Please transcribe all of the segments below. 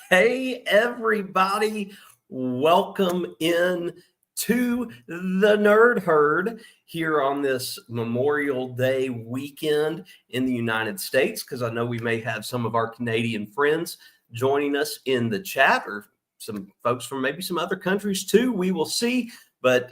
Hey, everybody. Welcome in to the Nerd Herd here on this Memorial Day weekend in the United States, because I know we may have some of our Canadian friends joining us in the chat, or some folks from maybe some other countries too. We will see. But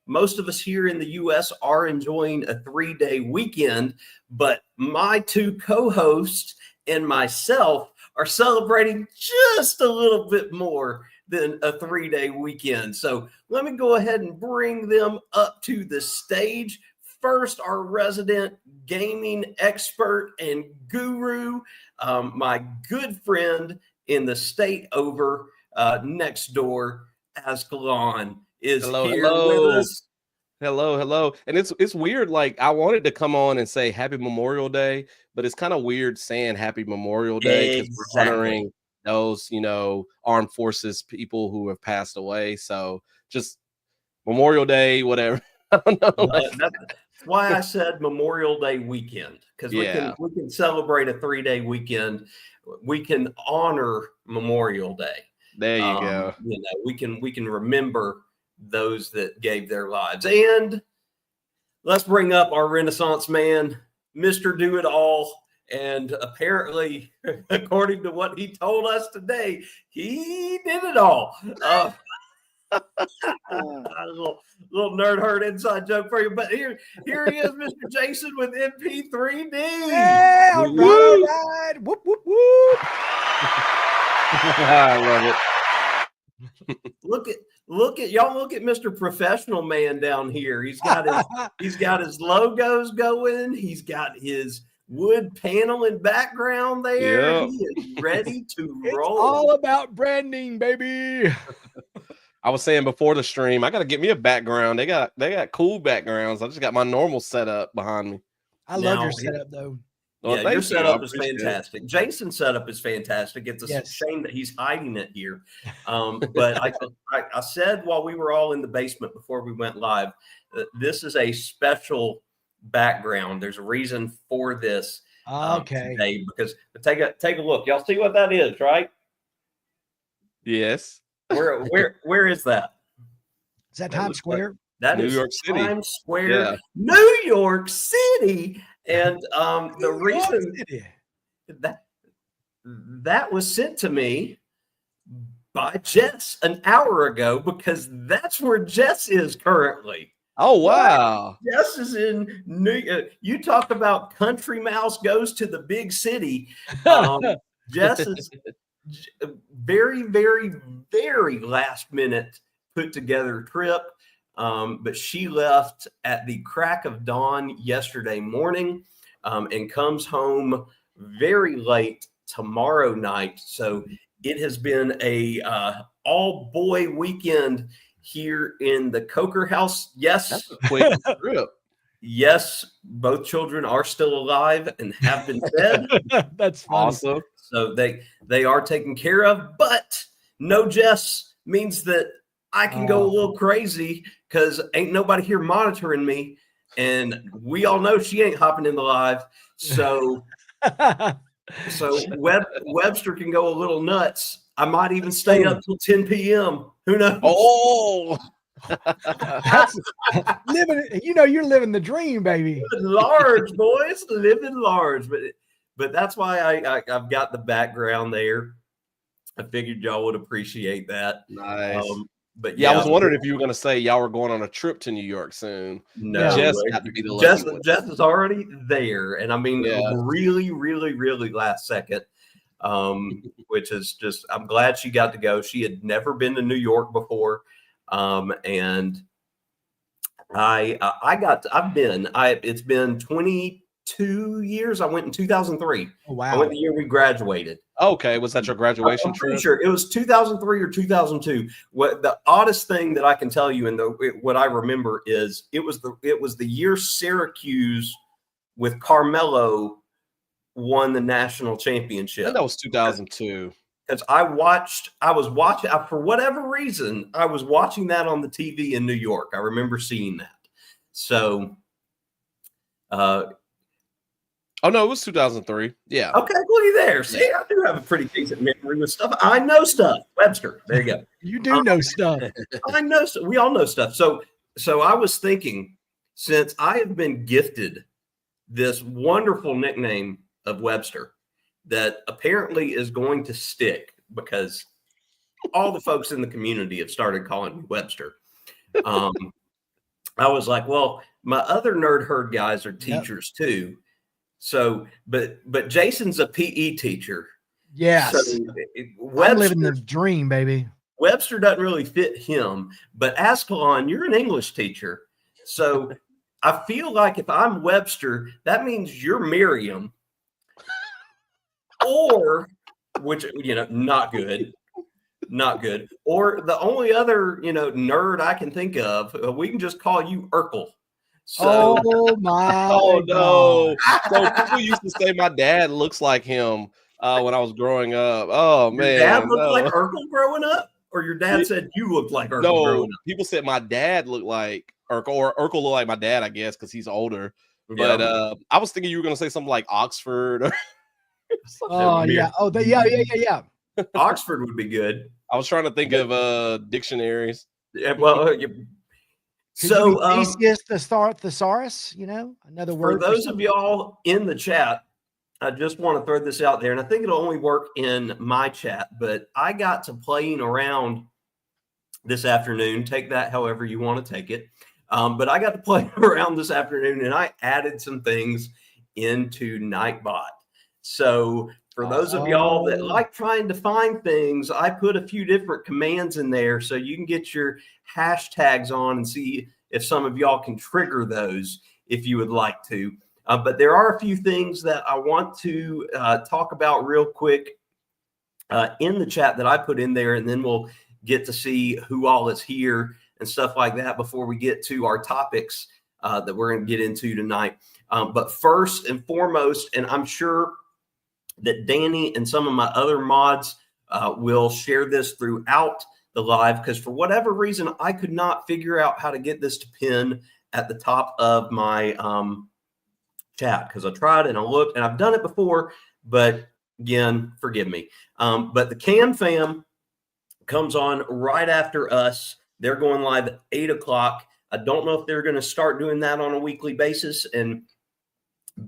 most of us here in the U.S. are enjoying a 3-day weekend. But my two co-hosts and myself are celebrating just a little bit more than a 3-day weekend. So let me go ahead and bring them up to the stage. First, our resident gaming expert and guru, my good friend in the state over next door, Ascalon, is here with us. Hello. And it's weird. Like, I wanted to come on and say Happy Memorial Day, but it's kind of weird saying Happy Memorial Day because we're honoring those, armed forces people who have passed away. So just Memorial Day, whatever. I don't know. That's why I said Memorial Day weekend, because we can celebrate a 3-day weekend. We can honor Memorial Day. There you go. We can remember those that gave their lives. And let's bring up our Renaissance man, Mr. Do-It-All. And apparently, according to what he told us today, he did it all. A little nerd herd inside joke for you. But here he is, Mr. Jason with MP3D. Yeah, all right. Whoop, whoop, whoop. I love it. Look at y'all. Look at Mr. Professional Man down here. He's got his logos going. He's got his wood paneling background there. Yep. He is ready to It's roll. all about branding, baby. I was saying before the stream, I got to get me a background. They got cool backgrounds. I just got my normal setup behind me. I love your setup, though. Well, your setup is fantastic. Jason's setup is fantastic. It's a shame that he's hiding it here. But I said while we were all in the basement before we went live, this is a special background. There's a reason for this today, because take a look. Y'all see what that is, right? Yes. Where is that? Is that Times Square? That is New York City. Times Square, New York City. And the reason that was sent to me by Jess an hour ago, because that's where Jess is currently. Oh, wow. Jess is in New York. You talk about country mouse goes to the big city. Jess is very, very, very last minute put together trip. But she left at the crack of dawn yesterday morning and comes home very late tomorrow night. So it has been a all boy weekend here in the Coker house. Yes. That's a quick trip. Yes, both children are still alive and have been fed. That's awesome. So they are taken care of, but no Jess means that I can go a little crazy because ain't nobody here monitoring me. And we all know she ain't hopping in the live. So Webster can go a little nuts. I might even stay up till 10 p.m. Who knows? Oh, that's living. You're living the dream, baby. Living large, boys. Living large. But that's why I've got the background there. I figured y'all would appreciate that. Nice. But I was wondering if you were going to say y'all were going on a trip to New York soon. No, Jess got to be the Jess is already there, and I mean, really, really, really last second. Which is just, I'm glad she got to go. She had never been to New York before, and it's been 22 years. I went in 2003. Oh, wow. I went the year we graduated. Okay. Was that your graduation trip? Pretty sure it was 2003 or 2002. What the oddest thing that I can tell you, and what I remember is it was the year Syracuse with Carmelo won the national championship. And that was 2002. Because for whatever reason, I was watching that on the TV in New York. I remember seeing that. So Oh no, it was 2003. Yeah. Okay, looky there. See, I do have a pretty decent memory with stuff. I know stuff. Webster. There you go. You do know stuff. I know. We all know stuff. So I was thinking, since I have been gifted this wonderful nickname of Webster that apparently is going to stick because all the folks in the community have started calling me Webster. I was like, well, my other Nerd Herd guys are teachers too. So, but Jason's a PE teacher. Yes. So I'm living the dream, baby. Webster doesn't really fit him, but Ascalon, you're an English teacher. So I feel like if I'm Webster, that means you're Miriam. Or, which, not good. Not good. Or the only other, nerd I can think of, we can just call you Urkel. So, oh my! Oh no! So people used to say my dad looks like him when I was growing up. Oh man, your dad looked like Urkel growing up, or your dad said you looked like Urkel growing up? People said my dad looked like Urkel, or Urkel looked like my dad, I guess, because he's older. But I was thinking you were going to say something like Oxford. Or oh yeah! Oh yeah! Oxford would be good. I was trying to think of dictionaries. Yeah, well. So Theseus thesaurus, another word. For those of y'all in the chat, I just want to throw this out there, and I think it'll only work in my chat, but I got to playing around this afternoon. Take that however you want to take it. But I got to play around this afternoon, and I added some things into Nightbot. So for those of y'all that like trying to find things, I put a few different commands in there so you can get your hashtags on and see if some of y'all can trigger those if you would like to. But there are a few things that I want to talk about real quick in the chat that I put in there, and then we'll get to see who all is here and stuff like that before we get to our topics that we're going to get into tonight. But first and foremost, and I'm sure that Danny and some of my other mods will share this throughout the live, because for whatever reason, I could not figure out how to get this to pin at the top of my chat, because I tried and I looked and I've done it before, but again, forgive me. But the Cam Fam comes on right after us. They're going live at 8 o'clock. I don't know if they're going to start doing that on a weekly basis and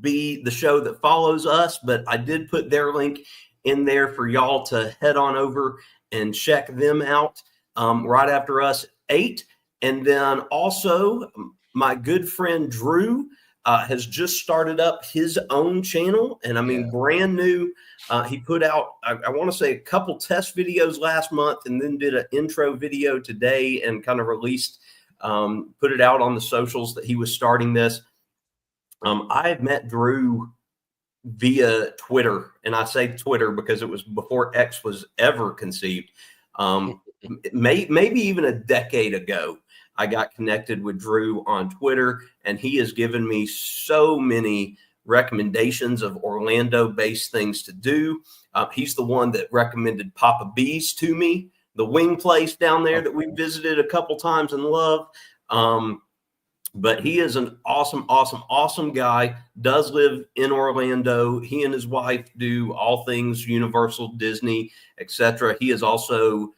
be the show that follows us, but I did put their link in there for y'all to head on over and check them out right after us at 8. And then also my good friend Drew has just started up his own channel, and I mean brand new. He put out I want to say a couple test videos last month, and then did an intro video today and kind of released put it out on the socials that he was starting this. I had met Drew via Twitter, and I say Twitter because it was before X was ever conceived. Maybe even a decade ago, I got connected with Drew on Twitter, and he has given me so many recommendations of Orlando-based things to do. He's the one that recommended Papa B's to me, the wing place down there that we visited a couple times and love. But he is an awesome guy, does live in Orlando. He and his wife do all things Universal, Disney, etc. He has also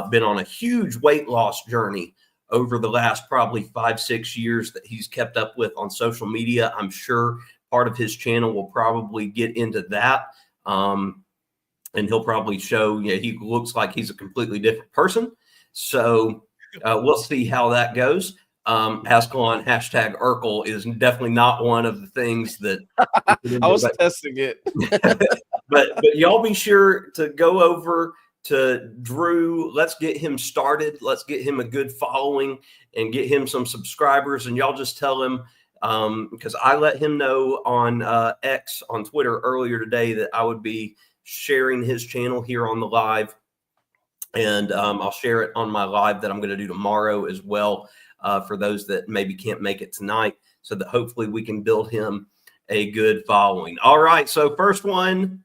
been on a huge weight loss journey over the last probably 5-6 years that he's kept up with on social media. I'm sure part of his channel will probably get into that. And he'll probably show, he looks like he's a completely different person. So we'll see how that goes. Ascalon hashtag Urkel is definitely not one of the things that I was testing it. but y'all be sure to go over to Drew. Let's get him started. Let's get him a good following and get him some subscribers. And y'all just tell him, because I let him know on X on Twitter earlier today that I would be sharing his channel here on the live. And I'll share it on my live that I'm going to do tomorrow as well. For those that maybe can't make it tonight, so that hopefully we can build him a good following. All right, so first one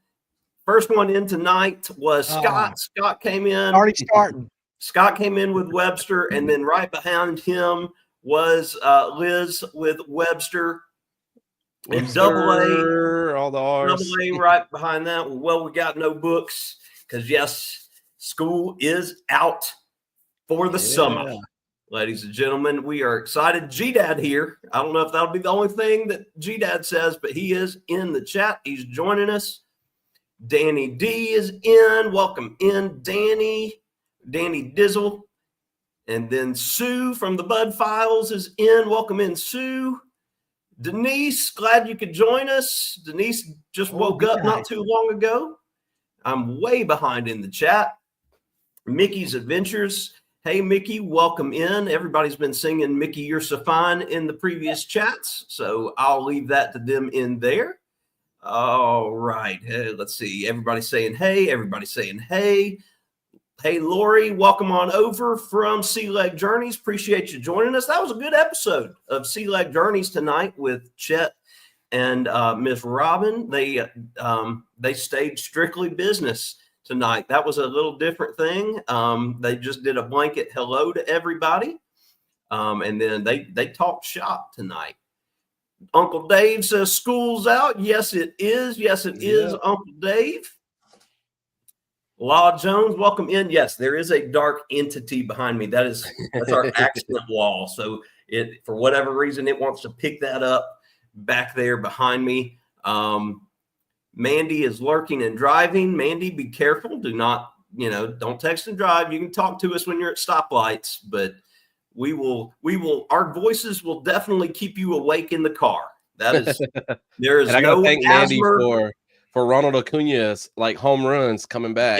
in tonight was Scott. Scott came in. Already starting. Scott came in with Webster, and then right behind him was Liz with Webster. And Yes, double A, sir. All the R's. double A right behind that. Well, we got no books because, yes, school is out for the summer. Ladies and gentlemen, we are excited. G-Dad here. I don't know if that'll be the only thing that G-Dad says, but he is in the chat. He's joining us. Danny D is in. Welcome in, Danny. Danny Dizzle. And then Sue from the Bud Files is in. Welcome in, Sue. Denise, glad you could join us. Denise just woke up not too long ago. I'm way behind in the chat. Mickey's Adventures. Hey, Mickey, welcome in. Everybody's been singing Mickey, You're So Fine in the previous chats, so I'll leave that to them in there. All right. Let's see. Everybody's saying hey. Everybody's saying hey. Hey, Lori, welcome on over from Sea Leg Journeys. Appreciate you joining us. That was a good episode of Sea Leg Journeys tonight with Chet and Miss Robin. They stayed strictly business tonight. That was a little different thing. They just did a blanket hello to everybody, and then they talked shop tonight. Uncle Dave says school's out. Yes, it is. Yes, it is, Uncle Dave. Law Jones, welcome in. Yes, there is a dark entity behind me. That's our accent wall. So it, for whatever reason, it wants to pick that up back there behind me. Mandy is lurking and driving. Mandy, be careful. Do not, don't text and drive. You can talk to us when you're at stoplights, but our voices will definitely keep you awake in the car. That is, there is no thank Mandy for Ronald Acuna's home runs coming back.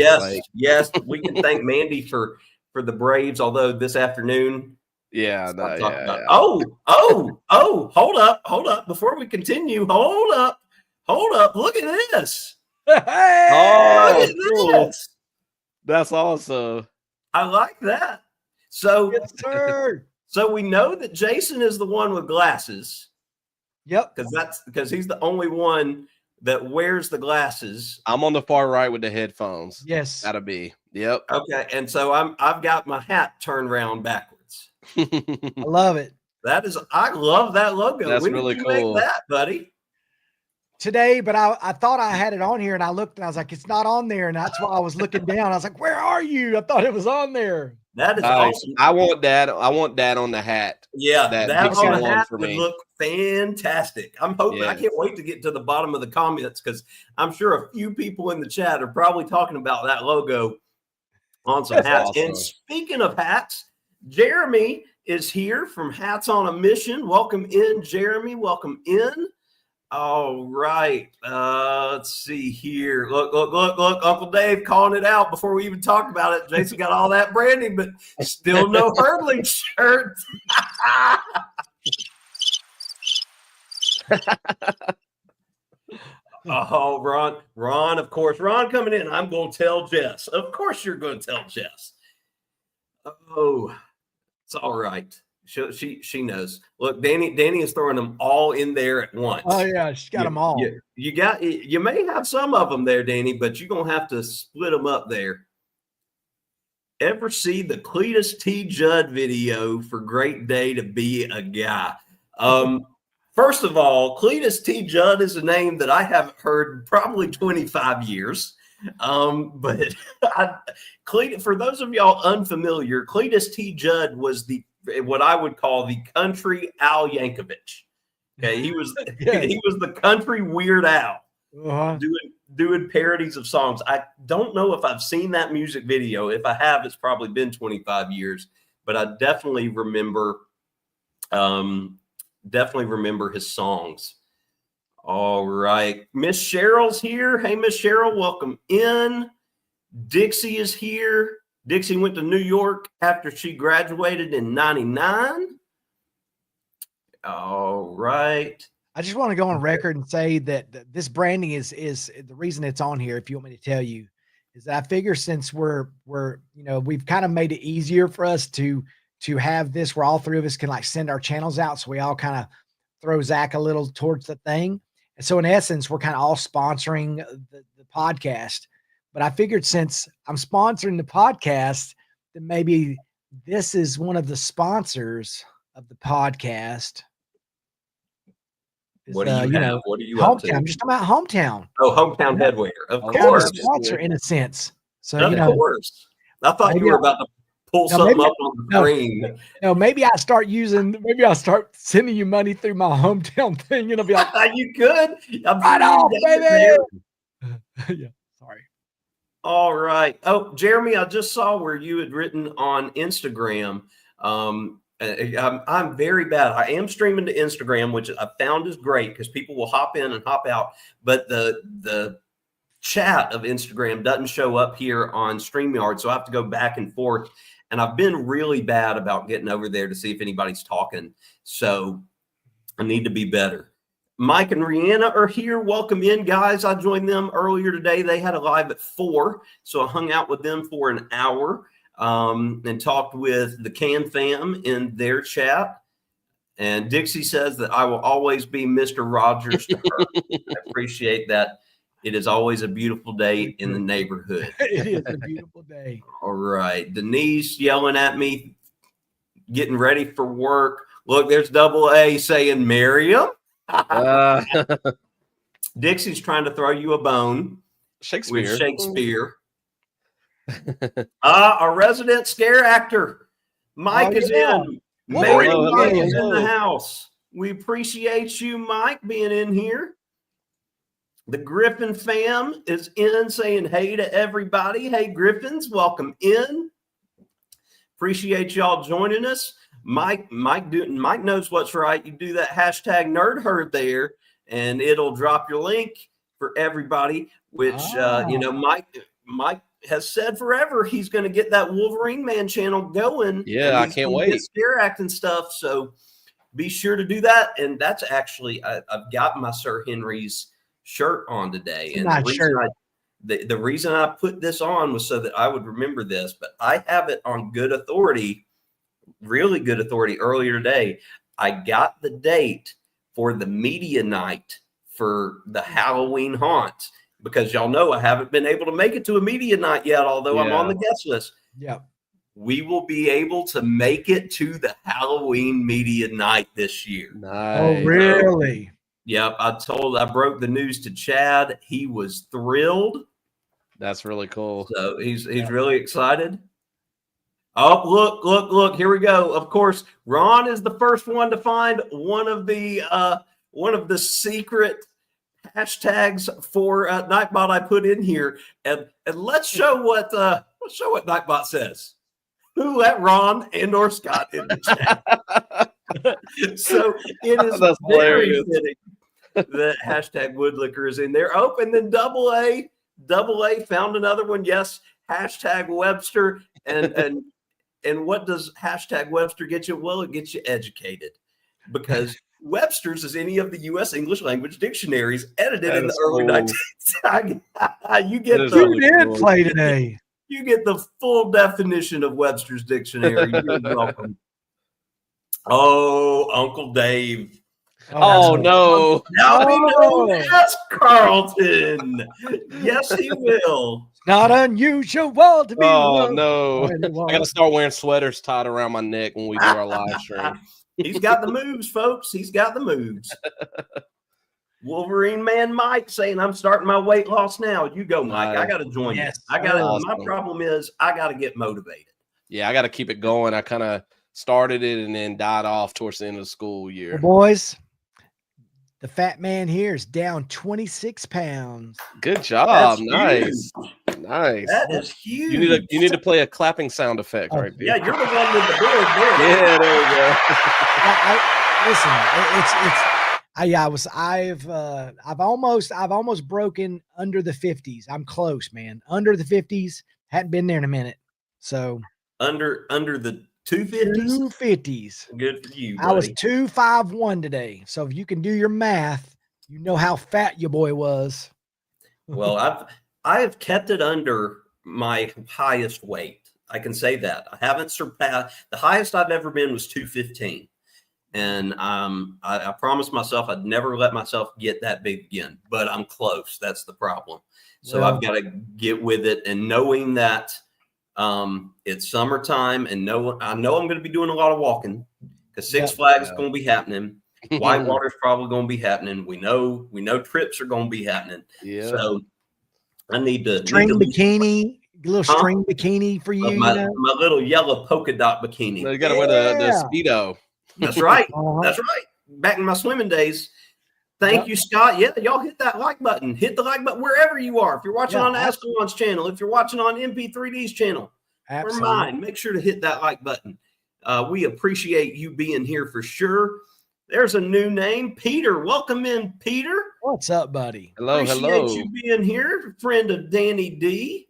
Yes, we can thank Mandy for the Braves. Although this afternoon, Oh, hold up. Before we continue, hold up. Look at this. Hey, look at this. That's awesome. I like that. So, yes, sir. So we know that Jason is the one with glasses. Yep, because he's the only one that wears the glasses. I'm on the far right with the headphones. Yes. Gotta be. Yep. Okay. And so I've got my hat turned around backwards. I love it. I love that logo. That's when really did you cool. make that, buddy? Today, but I thought I had it on here and I looked and I was like, it's not on there. And that's why I was looking down. I was like, where are you? I thought it was on there. That is awesome. I want that on the hat. Yeah, that on the hat would look fantastic. I'm hoping. I can't wait to get to the bottom of the comments because I'm sure a few people in the chat are probably talking about that logo on some hats. Awesome. And speaking of hats, Jeremy is here from Hats on a Mission. Welcome in, Jeremy. Welcome in. All right. Let's see here. Look. Uncle Dave calling it out before we even talk about it. Jason got all that branding, but still no hurdling shirt. Oh, Ron, of course. Ron coming in. I'm going to tell Jess. Of course you're going to tell Jess. Oh, it's all right. She knows. Look, Danny is throwing them all in there at once. Oh yeah, she's got them all. You may have some of them there, Danny, but you're gonna have to split them up there. Ever see the Cletus T. Judd video for Great Day to Be a Guy? First of all, Cletus T. Judd is a name that I haven't heard in probably 25 years. But for those of y'all unfamiliar, Cletus T. Judd was what I would call the country Al Yankovic. Okay, he was he was the country Weird Al, doing parodies of songs. I don't know if I've seen that music video. If I have, it's probably been 25 years. But I definitely remember his songs. All right, Miss Cheryl's here. Hey, Miss Cheryl, welcome in. Dixie is here. Dixie went to New York after she graduated in '99. All right. I just want to go on record and say that this branding is the reason it's on here. If you want me to tell you, is that I figure since we've kind of made it easier for us to have this where all three of us can send our channels out. So we all kind of throw Zach a little towards the thing. And so in essence, we're kind of all sponsoring the podcast. But I figured since I'm sponsoring the podcast, that maybe this is one of the sponsors of the podcast. What do you you have? know, What are you up hometown. to? I'm just talking about hometown. Oh, Hometown Headwear. Of Oh, Kind of a course. sponsor in a sense. So Of you know, course. I thought you maybe were about to pull no, something maybe up on the no, screen. no, maybe I'll start sending you money through my hometown thing, and I'll be like, You could. I'm right sure off, you got it baby. there. Yeah, sorry. All right. Oh, Jeremy, I just saw where you had written on Instagram. I'm very bad. I am streaming to Instagram, which I found is great because people will hop in and hop out. But the chat of Instagram doesn't show up here on StreamYard, so I have to go back and forth. And I've been really bad about getting over there to see if anybody's talking. So I need to be better. Mike and Rihanna are here. Welcome in, guys. I joined them earlier today. They had a live at 4, so I hung out with them for an hour and talked with the Can Fam in their chat. And Dixie says that I will always be Mr. Rogers to her. I appreciate that. It is always a beautiful day in the neighborhood. It is a beautiful day. All right. Denise yelling at me, getting ready for work. Look, there's Double A saying, Miriam. Dixie's trying to throw you a bone Shakespeare. with Shakespeare. Our resident scare actor, Mike, is in. Mary Mike is in the house. We appreciate you, Mike, being in here. The Griffin fam is in saying hey to everybody. Hey, Griffins, welcome in. Appreciate y'all joining us. Mike knows what's right. You do that hashtag nerd herd there, and it'll drop your link for everybody, which, Mike has said forever he's going to get that Wolverine Man channel going. Yeah, I can't wait. Scare acting stuff. So be sure to do that. And that's actually, I've got my Sir Henry's shirt on today. And the reason I put this on was so that I would remember this, but I have it on good authority, really good authority earlier today. I got the date for the media night for the Halloween haunt, because y'all know I haven't been able to make it to a media night yet, although I'm on the guest list. Yeah. We will be able to make it to the Halloween media night this year. Nice. Oh, really? Yep. I broke the news to Chad. He was thrilled. That's really cool. So he's really excited. Oh, look, here we go. Of course, Ron is the first one to find one of the secret hashtags for Nightbot I put in here. And let's show what Nightbot says. Who let Ron and or Scott in the chat? So it is very fitting that hashtag Woodlicker is in there. Oh, and then Double A found another one. Yes, hashtag Webster. And what does hashtag Webster get you? Well, it gets you educated, because Webster's is any of the U.S. English language dictionaries edited in the early 19th. You did play today. You get the full definition of Webster's dictionary. You're welcome. Oh, Uncle Dave. Oh, no. Now he knows as Carlton. Yes, he will. Not unusual to be. Oh, no. I got to start wearing sweaters tied around my neck when we do our live stream. He's got the moves, folks. He's got the moves. Wolverine Man Mike saying, I'm starting my weight loss now. You go, Mike. I got to join you. My problem is I got to get motivated. Yeah, I got to keep it going. I kind of started it and then died off towards the end of the school year. Well, boys, the fat man here is down 26 pounds. Good job. Nice. Nice. That is huge. You need to play a clapping sound effect right there. Yeah, you're the one with the board there. Yeah, there we go. I've almost broken under the 50s. I'm close, man. Under the 50s. Hadn't been there in a minute. So under the 250s? 250s. Good for you, buddy. I was 251 today. So if you can do your math, you know how fat your boy was. Well, I have kept it under my highest weight. I can say that. I haven't surpassed. The highest I've ever been was 215. And I promised myself I'd never let myself get that big again, but I'm close. That's the problem. So I've got to get with it, and knowing that it's summertime, and I know I'm going to be doing a lot of walking, because Six Flags is going to be happening. Whitewater's probably going to be happening. We know trips are going to be happening. Yeah. So I need to bikini, a little string bikini for you. My little yellow polka dot bikini. You got to wear the Speedo. That's right. That's right. Back in my swimming days. Thank you, Scott. Yeah, y'all hit that like button. Hit the like button wherever you are. If you're watching on Ascalon's channel, if you're watching on MP3D's channel, or mine, make sure to hit that like button. We appreciate you being here for sure. There's a new name, Peter. Welcome in, Peter. What's up, buddy? Hello. Appreciate you being here, friend of Danny D.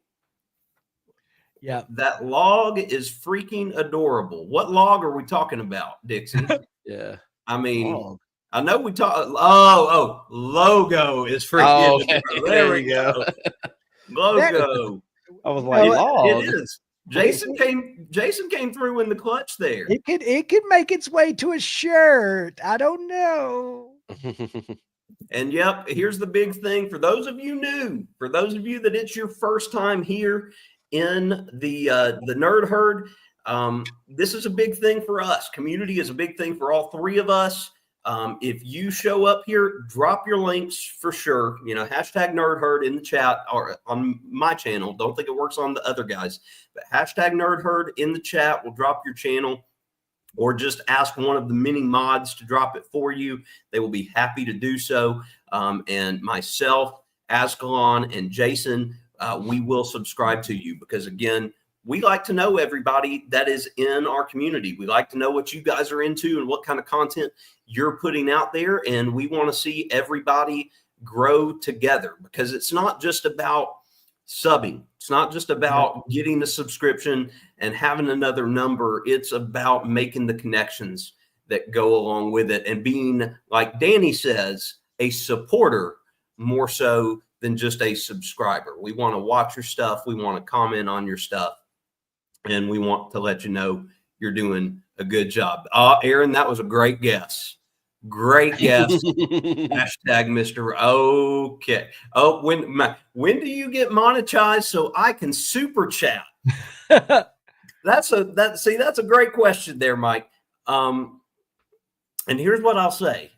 Yeah, that log is freaking adorable. What log are we talking about, Dixon? Yeah, I mean, I know we talk. Logo is freaking. Okay. There we go. Logo. I was like, log. It is. Jason came through in the clutch there. It could make its way to a shirt. I don't know. And yep, here's the big thing for those of you new, for those of you that it's your first time here in the Nerd Herd. This is a big thing for us. Community is a big thing for all three of us. If you show up here, drop your links for sure. Hashtag Nerd Herd in the chat or on my channel. Don't think it works on the other guys, but hashtag Nerd Herd in the chat. We'll drop your channel or just ask one of the mini mods to drop it for you. They will be happy to do so. And myself, Ascalon, and Jason, we will subscribe to you because, again, we like to know everybody that is in our community. We like to know what you guys are into and what kind of content you're putting out there. And we want to see everybody grow together because it's not just about subbing. It's not just about getting the subscription and having another number. It's about making the connections that go along with it and being, like Danny says, a supporter more so than just a subscriber. We want to watch your stuff. We want to comment on your stuff. And we want to let you know you're doing a good job. Aaron, that was a great guess. Great guess. Hashtag Mr. Okay. Oh, when do you get monetized so I can super chat? That's a great question there, Mike. And here's what I'll say.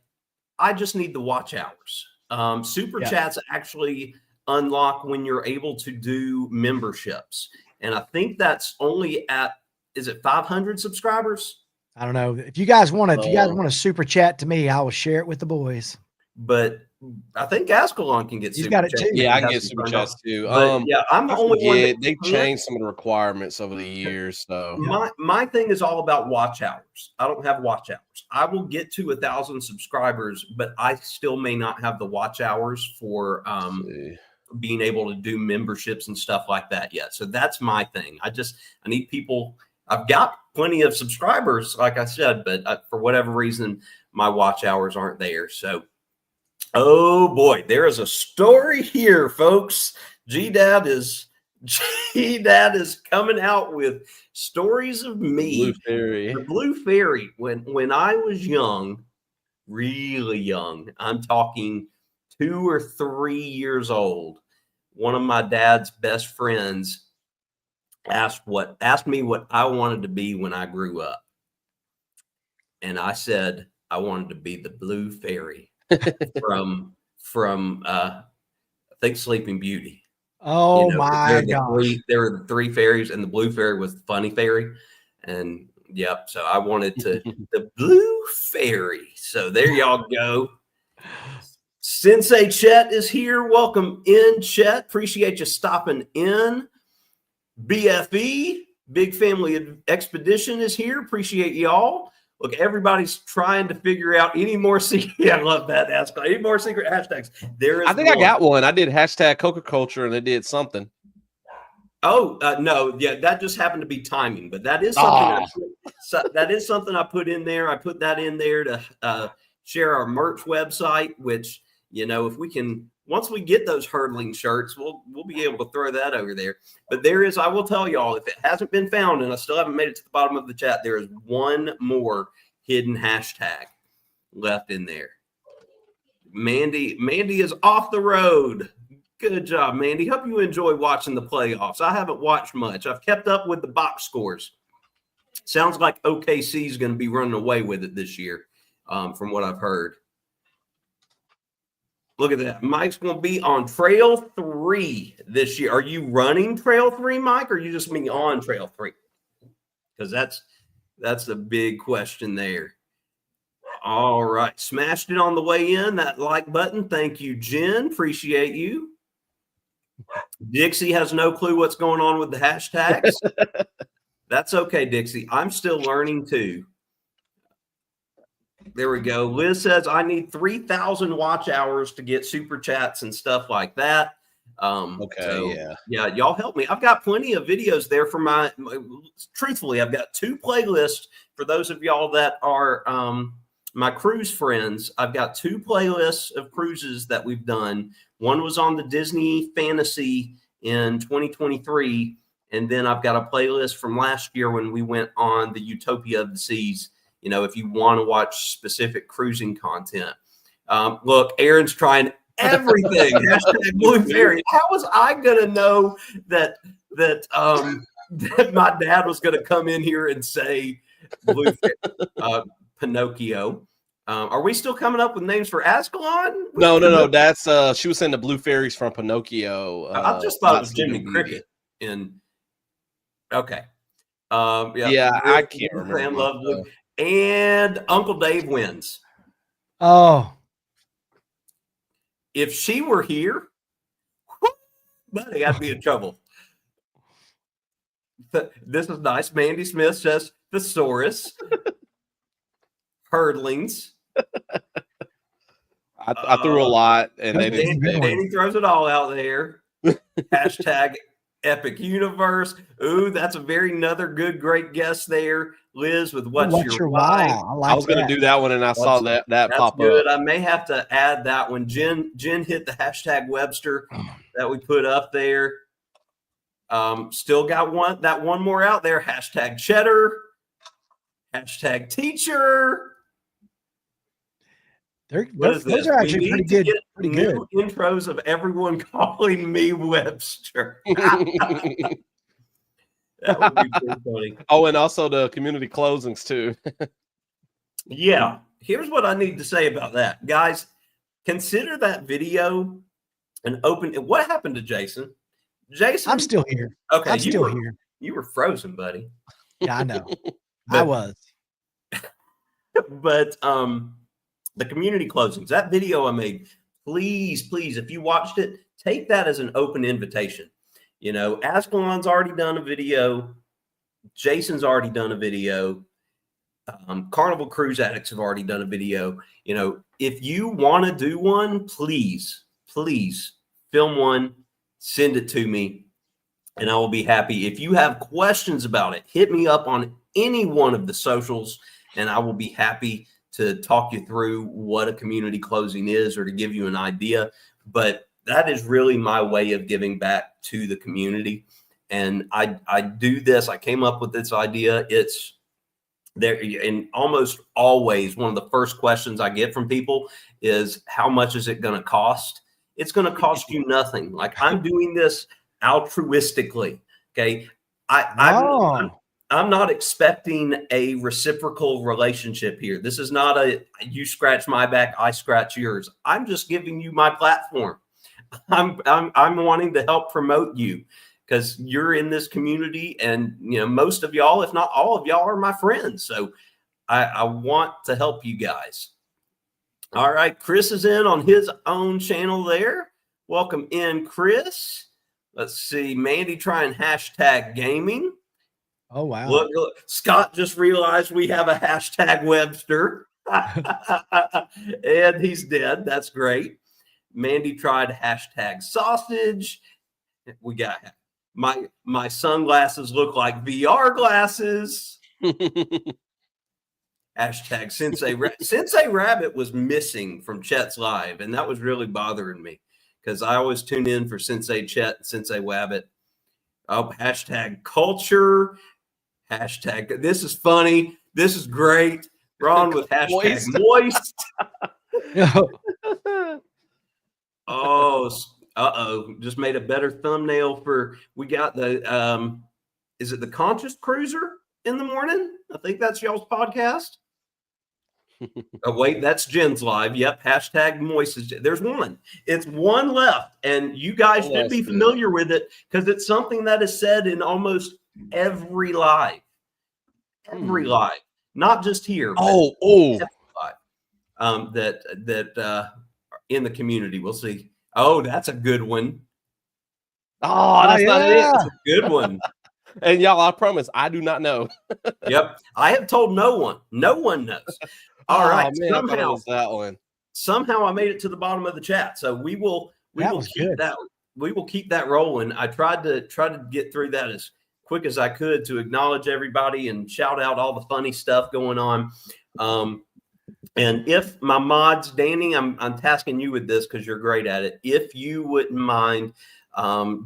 I just need the watch hours. Super chats actually unlock when you're able to do memberships. And I think that's only at, is it 500 subscribers? I don't know. If you guys want to super chat to me, I will share it with the boys. But I think Ascalon can get He's super got it chats. too. Yeah, I can get super chats too. I'm the only one. They've changed some of the requirements over the years. So my thing is all about watch hours. I don't have watch hours. I will get to 1,000 subscribers, but I still may not have the watch hours for being able to do memberships and stuff like that yet. So that's my thing. I need people. I've got plenty of subscribers, like I said, but for whatever reason, my watch hours aren't there. So, oh boy, there is a story here, folks. G-Dad is coming out with stories of me. Blue Fairy. The Blue Fairy. When I was young, really young, I'm talking 2 or 3 years old, one of my dad's best friends asked me what I wanted to be when I grew up. And I said I wanted to be the Blue Fairy from I think Sleeping Beauty. Oh my gosh. There were the 3 fairies, and the Blue Fairy was the funny fairy. And yep, so I wanted to the Blue Fairy. So there y'all go. Sensei Chet is here. Welcome in, Chet. Appreciate you stopping in. BFE, Big Family Expedition, is here. Appreciate y'all. Look, everybody's trying to figure out any more secret. Yeah, I love that. Any more secret hashtags? There is. I think I got one. I did hashtag Coca Culture, and it did something. Oh no, yeah, that just happened to be timing, but that is something. That is something I put in there. I put that in there to share our merch website, which, if we can, once we get those hurdling shirts, we'll be able to throw that over there. But there is, I will tell y'all, if it hasn't been found, and I still haven't made it to the bottom of the chat, there is one more hidden hashtag left in there. Mandy is off the road. Good job, Mandy. Hope you enjoy watching the playoffs. I haven't watched much. I've kept up with the box scores. Sounds like OKC is going to be running away with it this year. from what I've heard. Look at that. Mike's going to be on Trail 3 this year. Are you running Trail 3, Mike, or are you just being on Trail 3? Because that's a big question there. All right. Smashed it on the way in, that like button. Thank you, Jen. Appreciate you. Dixie has no clue what's going on with the hashtags. That's okay, Dixie. I'm still learning too. There we go. Liz says, I need 3,000 watch hours to get super chats and stuff like that. Yeah, y'all help me. I've got plenty of videos there for truthfully, I've got 2 playlists for those of y'all that are my cruise friends. I've got 2 playlists of cruises that we've done. One was on the Disney Fantasy in 2023. And then I've got a playlist from last year when we went on the Utopia of the Seas. You know, if you want to watch specific cruising content. Look, Aaron's trying everything. Hashtag Blue Fairy. How was I going to know that that my dad was going to come in here and say Blue Fairy, Pinocchio? Are we still coming up with names for Ascalon? No. That's she was saying the Blue Fairies from Pinocchio. I just thought it was Jiminy Cricket. Okay. Yeah, I can't remember. And Uncle Dave wins. Oh. If she were here, buddy, I'd be in trouble. This is nice. Mandy Smith says thesaurus. Hurdlings. I threw a lot, and they didn't. Danny throws it all out there. Hashtag Epic Universe. Ooh, that's a another great guess there, Liz. With what's your why? I was going to do that one, and I saw that pop good. up. I may have to add that one. Jen hit the hashtag Webster that we put up there. Still got one more out there. Hashtag Cheddar. Hashtag Teacher. Those are actually pretty good. Pretty good intros of everyone calling me Webster. That would be pretty funny. Oh, and also the community closings too. Yeah. Here's what I need to say about that, guys. Consider that video an open. What happened to Jason? Jason, I'm still here. Okay, I'm still here. You were frozen, buddy. Yeah, I know. I was. But the community closings, that video I made, please, if you watched it, take that as an open invitation. You know, Ascalon's already done a video. Jason's already done a video. Carnival Cruise Addicts have already done a video. You know, if you want to do one, please film one, send it to me, and I will be happy. If you have questions about it, hit me up on any one of the socials, and I will be happy to talk you through what a community closing is or to give you an idea. But that is really my way of giving back to the community. And I do this. I came up with this idea. It's there, and almost always one of the first questions I get from people is, how much is it going to cost? It's going to cost you nothing. Like, I'm doing this altruistically. Okay. I'm not expecting a reciprocal relationship here. This is not a you scratch my back, I scratch yours. I'm just giving you my platform. I'm wanting to help promote you because you're in this community, and you know, most of y'all, if not all of y'all, are my friends. So I want to help you guys. All right, Chris is in on his own channel there. Welcome in, Chris. Let's see, Mandy trying hashtag gaming. Oh, wow. Look, Scott just realized we have a hashtag Webster. And he's dead. That's great. Mandy tried hashtag sausage. We got my sunglasses look like VR glasses. Hashtag Sensei Rabbit was missing from Chet's live, and that was really bothering me because I always tune in for Sensei Chet and Sensei Wabbit. Oh, hashtag culture. Hashtag this is funny. This is great. Ron with hashtag moist. Oh, just made a better thumbnail for, we got the is it the Conscious Cruiser in the morning? I think that's y'all's podcast. Oh, wait, that's Jen's live. Yep. Hashtag moist. There's one. It's one left. And you guys Oh, should that's be good. familiar with it because it's something that is said in almost every live. Every live. Not just here. Oh. Every live, that in the community. We'll see. Oh, that's a good one. Oh, that's not it. That's a good one. And y'all, I promise, I do not know. Yep. I have told no one. No one knows. All right. Man, I thought it was that one. Somehow I made it to the bottom of the chat. So we will keep that rolling. I tried to get through that as quick as I could to acknowledge everybody and shout out all the funny stuff going on. And if my mods, Danny, I'm tasking you with this because you're great at it. If you wouldn't mind,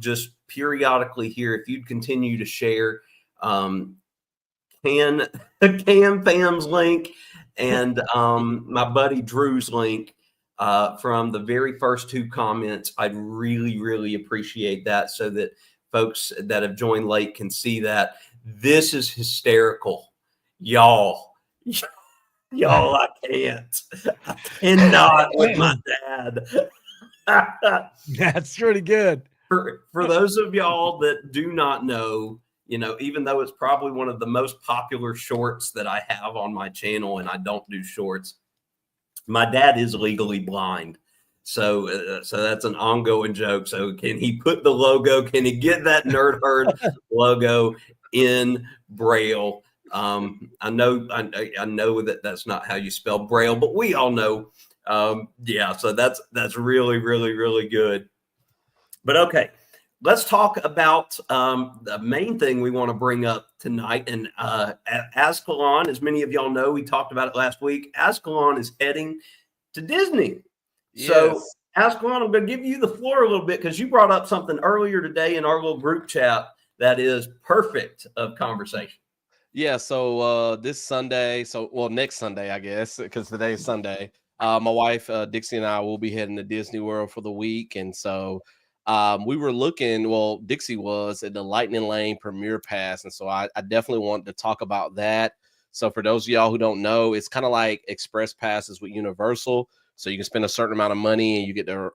just periodically here, if you'd continue to share Cam Fam's link and my buddy Drew's link from the very first two comments, I'd really, really appreciate that so that folks that have joined late can see that. This is hysterical, y'all. Y'all, I can't. I cannot with my dad. That's pretty good. For those of y'all that do not know, even though it's probably one of the most popular shorts that I have on my channel, and I don't do shorts, my dad is legally blind. So that's an ongoing joke. So can he put the logo? Can he get that Nerd Herd logo in Braille? I know that that's not how you spell Braille, but we all know. So that's really, really, really good. But okay, let's talk about the main thing we want to bring up tonight. And Ascalon, as many of y'all know, we talked about it last week. Ascalon is heading to Disney. Yes. So Ascalon, I'm going to give you the floor a little bit because you brought up something earlier today in our little group chat that is perfect of conversation. Yeah, so this Sunday, next Sunday, I guess, because today's Sunday, my wife, Dixie, and I will be heading to Disney World for the week. And so we were looking, Dixie was at the Lightning Lane Premier Pass. And so I definitely want to talk about that. So for those of y'all who don't know, it's kind of like Express Passes with Universal. So you can spend a certain amount of money and you get to,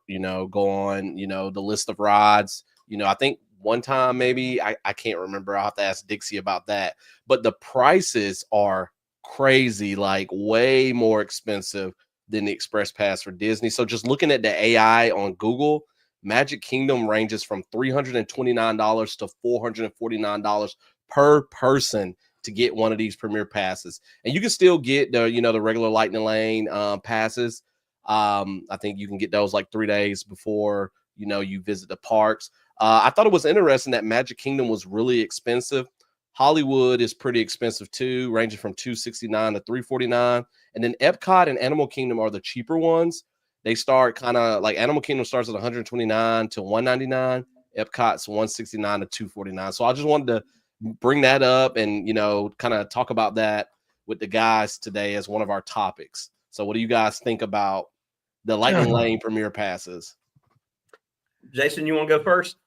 go on, the list of rides. I think one time maybe I can't remember. I'll have to ask Dixie about that. But the prices are crazy, like way more expensive than the Express Pass for Disney. So just looking at the AI on Google, Magic Kingdom ranges from $329 to $449 per person to get one of these Premier Passes. And you can still get the regular Lightning Lane passes. I think you can get those like 3 days before you visit the parks. I thought it was interesting that Magic Kingdom was really expensive. Hollywood is pretty expensive too, ranging from $269 to $349. And then Epcot and Animal Kingdom are the cheaper ones. They start kind of like Animal Kingdom starts at $129 to $199. Epcot's $169 to $249. So I just wanted to bring that up and kind of talk about that with the guys today as one of our topics. So what do you guys think about the Lightning Lane Premier Passes? Jason, you want to go first?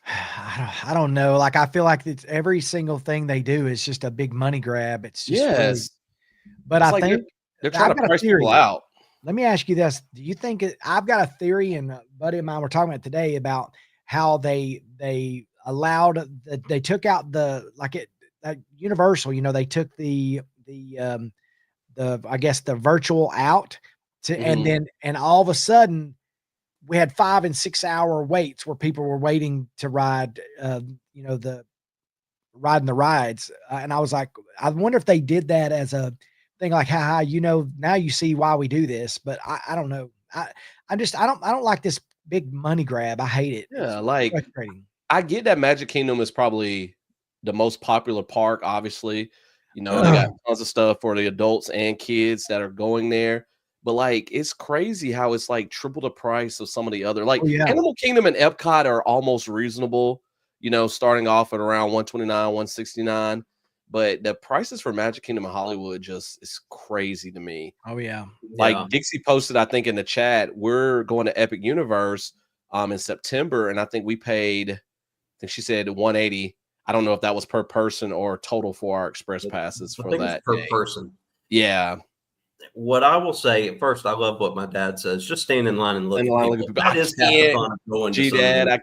I don't know. Like, I feel like it's every single thing they do is just a big money grab. It's just, really, but I think they're trying to price people out. Let me ask you this. Do you think I've got a theory, and a buddy of mine, we're talking about today about how they allowed, they took out Universal, they took the I guess the virtual out to, and all of a sudden we had 5 and 6 hour waits where people were waiting to ride, the riding the rides. And I was like, I wonder if they did that as a thing, like, now you see why we do this, but I don't know. I don't like this big money grab. I hate it. Yeah. It's like frustrating. I get that Magic Kingdom is probably the most popular park. Obviously, they got tons of stuff for the adults and kids that are going there. But like, it's crazy how it's like triple the price of some of the other, like Animal Kingdom and Epcot are almost reasonable, starting off at around $129, $169. But the prices for Magic Kingdom and Hollywood just is crazy to me. Oh yeah. Like Dixie posted, I think in the chat, we're going to Epic Universe in September, and I think we paid, she said $180. I don't know if that was per person or total for our Express passes for that per person. Yeah. what I will say at first, I love what my dad says. Just stand in line and look at people. That is half the fun of going to G-Dad, I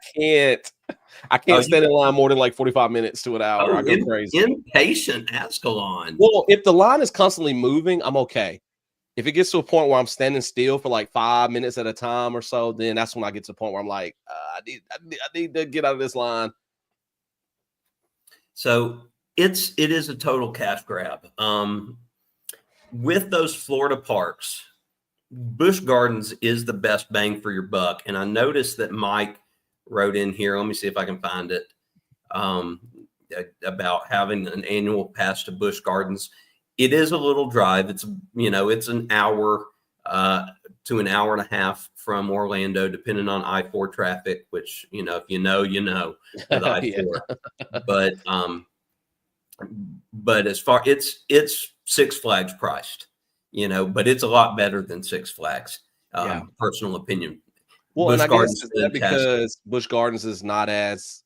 can't stand in line more than like 45 minutes to an hour. I go crazy. Impatient Ascalon. Well, if the line is constantly moving, I'm okay. If it gets to a point where I'm standing still for like 5 minutes at a time or so, then that's when I get to the point where I'm like, I need to get out of this line. So it is a total cash grab. With those Florida parks, Busch Gardens is the best bang for your buck. And I noticed that Mike wrote in here. Let me see if I can find it. About having an annual pass to Busch Gardens. It is a little drive. It's an hour to an hour and a half from Orlando, depending on I-4 traffic, which, if you know, with I-4. But as far it's Six Flags priced, but it's a lot better than Six Flags. Personal opinion. Well, Busch and I guess that because Busch Gardens is not as,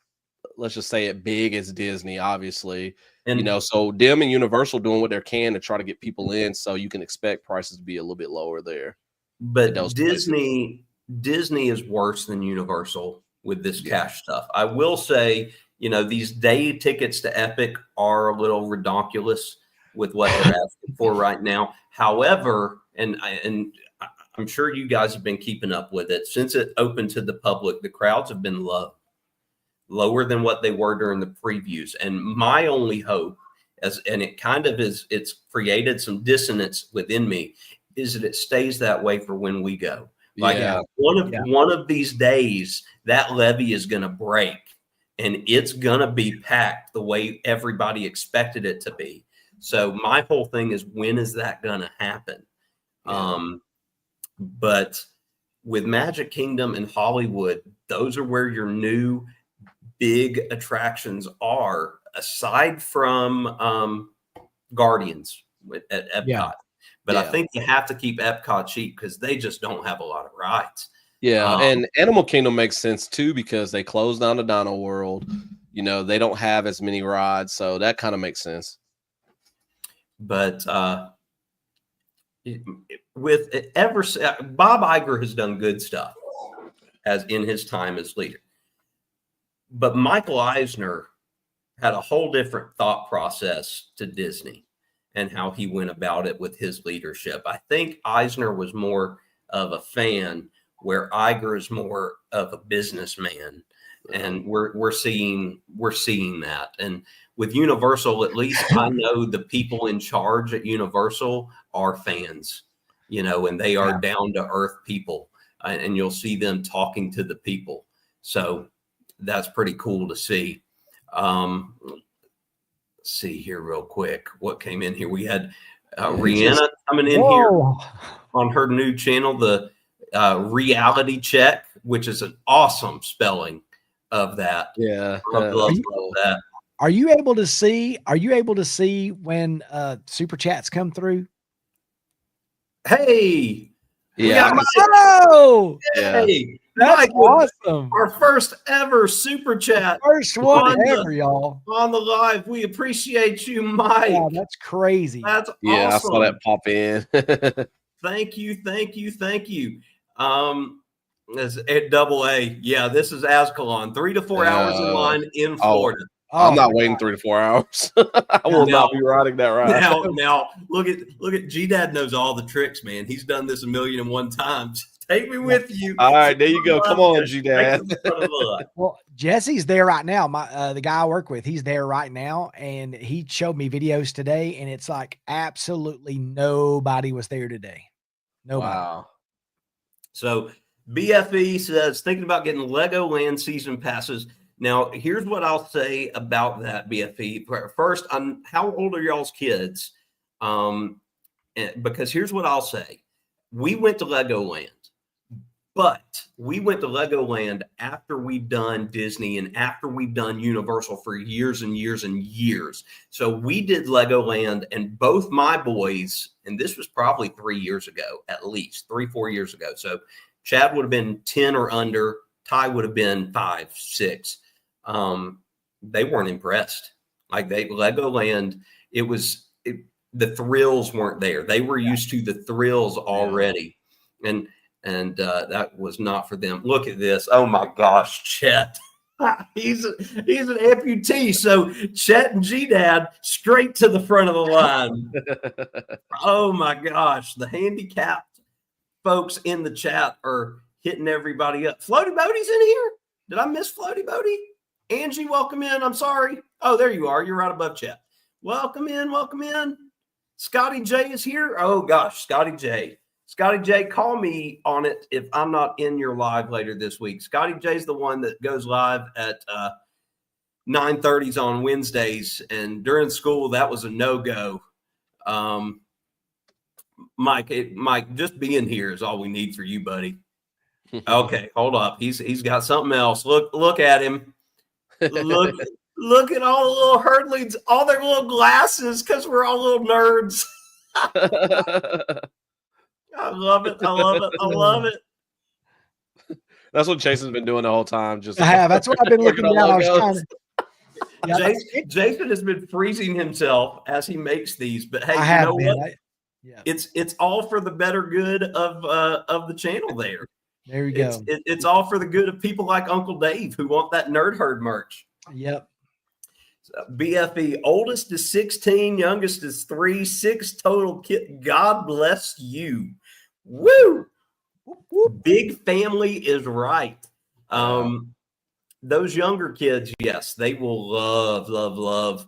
let's just say it, big as Disney, obviously. And so them and Universal doing what they can to try to get people in, so you can expect prices to be a little bit lower there. But Disney is worse than Universal with this cash stuff. I will say, these day tickets to Epic are a little ridiculous with what they're asking for right now. However, and I'm sure you guys have been keeping up with it since it opened to the public. The crowds have been lower than what they were during the previews. And my only hope, and it kind of is, it's created some dissonance within me, is that it stays that way for when we go. One of these days, that levee is going to break, and it's going to be packed the way everybody expected it to be. So my whole thing is, when is that going to happen? But with Magic Kingdom and Hollywood, those are where your new big attractions are, aside from Guardians at Epcot. But I think you have to keep Epcot cheap because they just don't have a lot of rides. And Animal Kingdom makes sense too because they closed down the Dino World. They don't have as many rides, so that kind of makes sense. But Bob Iger has done good stuff as in his time as leader. But Michael Eisner had a whole different thought process to Disney and how he went about it with his leadership. I think Eisner was more of a fan, where Iger is more of a businessman. And we're seeing that. And with Universal, at least I know the people in charge at Universal are fans, and they are down to earth people, and you'll see them talking to the people. So that's pretty cool to see. Let's see here real quick what came in here. We had Rihanna coming in here on her new channel, the Reality Check, which is an awesome spelling of that. Love that. Are you able to see when super chats come through? Hey. Yeah. Hey. That's awesome. Our first ever super chat. First one ever, y'all. On the live. We appreciate you, Mike. Yeah, that's crazy. That's awesome. I saw that pop in. Thank you. As at Double A. Yeah, this is Ascalon. 3 to 4 hours in line in Florida. I'm not waiting 3 to 4 hours. I will not be riding that ride. Now look at G-Dad knows all the tricks, man. He's done this 1,000,001 times. Take me with you. All right, there you go. Come on, G-Dad. Well, Jesse's there right now. The guy I work with, he's there right now, and he showed me videos today, and it's like absolutely nobody was there today. Nobody. Wow. So BFE says, thinking about getting Legoland season passes. Now, here's what I'll say about that, BFE. First, how old are y'all's kids? Because here's what I'll say. We went to Legoland, but we went to Legoland after we've done Disney and after we've done Universal for years and years and years. So we did Legoland, and both my boys, and this was probably 3 years ago, at least 3-4 years ago. So Chad would have been 10 or under. Ty would have been 5, 6. They weren't impressed. Legoland, the thrills weren't there. They were used to the thrills already, and that was not for them. Look at this. Oh my gosh, Chet. He's an amputee. So Chet and G-Dad straight to the front of the line. Oh my gosh. The handicapped folks in the chat are hitting everybody up. Floaty Bodie's in here. Did I miss Floaty Bodie? Angie, welcome in. I'm sorry. Oh, there you are. You're right above chat. Welcome in. Welcome in. Scotty J is here. Oh gosh, Scotty J. Scotty J, call me on it if I'm not in your live later this week. Scotty J is the one that goes live at 9:30s on Wednesdays, and during school that was a no-go. Mike, just being here is all we need for you, buddy. Okay, hold up. He's got something else. Look at him. Look at all the little herdlings, all their little glasses, because we're all little nerds. I love it. I love it. I love it. That's what Jason's been doing the whole time. Just I have. That's what I've been looking at. I was trying to. Yeah. Jason has been freezing himself as he makes these, but hey, you know what? It's all for the better good of the channel there. There you go. It's all for the good of people like Uncle Dave who want that Nerd Herd merch. Yep. So BFE, oldest is 16, youngest is 3, 6 total kid. God bless you. Woo! Big family is right. Those younger kids, yes, they will love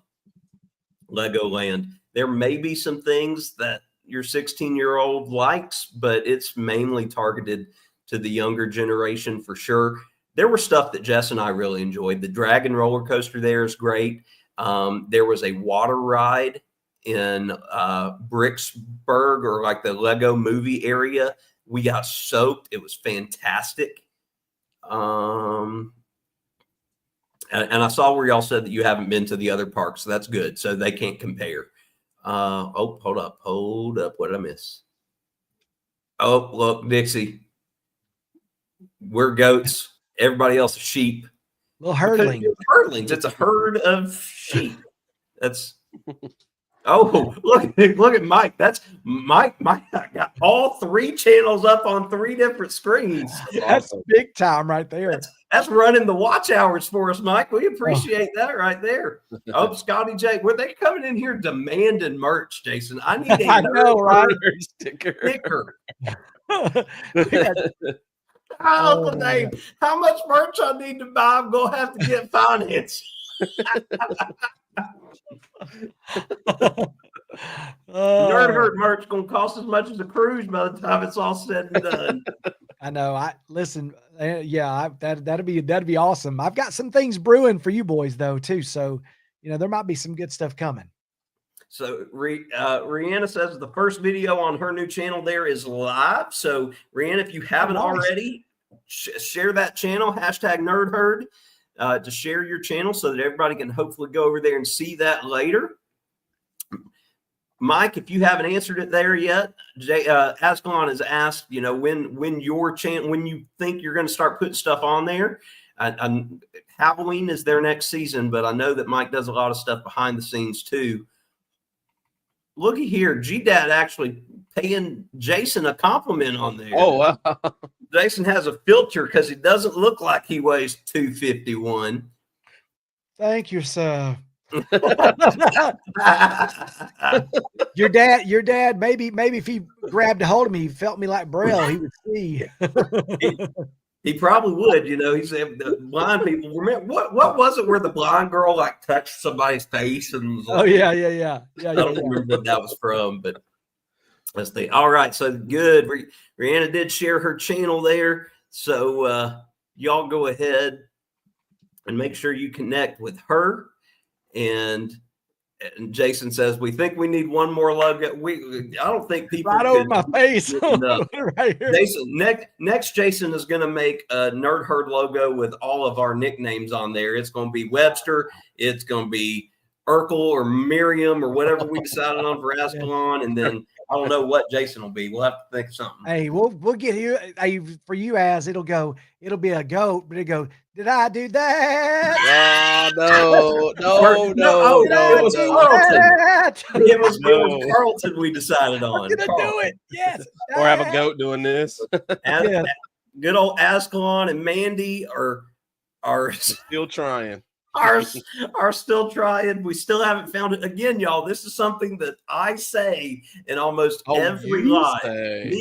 Legoland. There may be some things that your 16-year-old likes, but it's mainly targeted to the younger generation for sure. There was stuff that Jess and I really enjoyed. The Dragon roller coaster there is great. There was a water ride in Bricksburg, or like the Lego movie area. We got soaked. It was fantastic. And I saw where y'all said that you haven't been to the other parks, so that's good. So they can't compare. Oh, hold up. What did I miss? Oh, look, Dixie. We're goats. Everybody else is sheep. Little herdling. Herdlings. It's a herd of sheep. That's. Oh, look at Mike. That's Mike. Mike got all 3 channels up on 3 different screens. That's big time right there. That's running the watch hours for us, Mike. We appreciate that right there. Oh, Scotty J, were they coming in here demanding merch, Jason? I need a I know, right? sticker. Oh, Dave, how much merch I need to buy? I'm gonna have to get financed. Nerd Herd merch gonna cost as much as a cruise by the time it's all said and done. I know. That'd be awesome. I've got some things brewing for you boys though too, so there might be some good stuff coming. So Rihanna says the first video on her new channel there is live. So Rihanna, if you haven't already, share that channel, #NerdHerd, to share your channel so that everybody can hopefully go over there and see that later. Mike, if you haven't answered it there yet, Ascalon has asked, when your channel, when you think you're going to start putting stuff on there. Halloween is their next season, but I know that Mike does a lot of stuff behind the scenes too. Looky here, G-Dad actually paying Jason a compliment on there. Oh, wow. Jason has a filter because he doesn't look like he weighs 251. Thank you, sir. Your dad, maybe if he grabbed a hold of me, he felt me like Braille, he would see. He probably would, he said the blind people. Remember what was it where the blind girl like touched somebody's face and was like, oh yeah. I don't remember what that was from, but let's see. All right, so good. Rihanna did share her channel there, so y'all go ahead and make sure you connect with her. And Jason says, we think we need one more logo. I don't think people right over my face. Right here. Jason, next Jason is going to make a Nerd Herd logo with all of our nicknames on there. It's going to be Webster. It's going to be Urkel or Miriam or whatever we decided on for Ascalon. And then I don't know what Jason will be. We'll have to think of something. Hey, we'll get you. Hey, for you, it'll be a goat, but it'll go, did I do that? No. Oh, no, it was Carlton. It was Carlton we decided on. We're gonna do it. Yes. Or have a goat doing this. Good old Ascalon and Mandy are Still trying. are still trying. We still haven't found it. Again, y'all, this is something that I say in almost every live.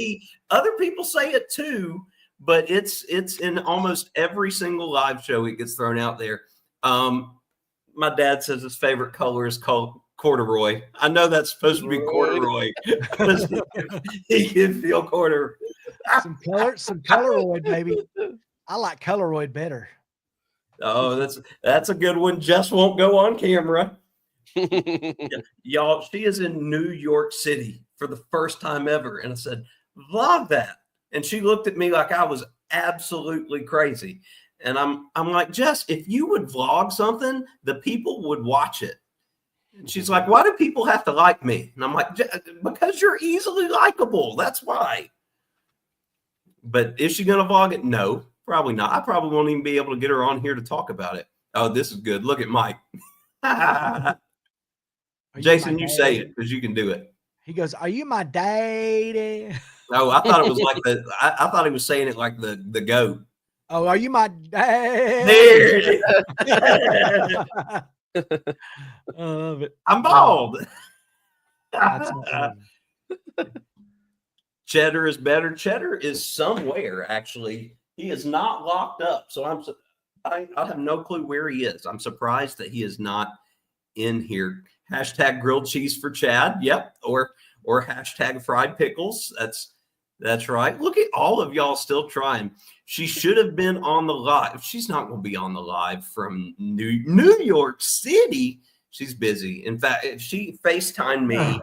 Other people say it too, but it's in almost every single live show it gets thrown out there. My dad says his favorite color is called corduroy. I know that's supposed to be corduroy. He can feel corduroy. Some coloroid, baby. I like coloroid better. Oh, that's a good one. Just won't go on camera. Y'all, she is in New York City for the first time ever. And I said, vlog that. And she looked at me like I was absolutely crazy. And I'm like, Jess, if you would vlog something, the people would watch it. And she's like, why do people have to like me? And I'm like, because you're easily likable. That's why. But is she going to vlog it? No. Probably not. I probably won't even be able to get her on here to talk about it. Oh, this is good. Look at Mike. Jason, you say it because you can do it. He goes, "Are you my daddy?" No, I thought it was like I thought he was saying it like the goat. Oh, are you my daddy? I love it. I'm bald. Cheddar is better. Cheddar is somewhere actually. He is not locked up, so I have no clue where he is. I'm surprised that he is not in here. Hashtag grilled cheese for Chad. Yep. Or hashtag fried pickles. That's right. Look at all of y'all still trying. She should have been on the live. She's not going to be on the live from New York City. She's busy. In fact, she FaceTimed me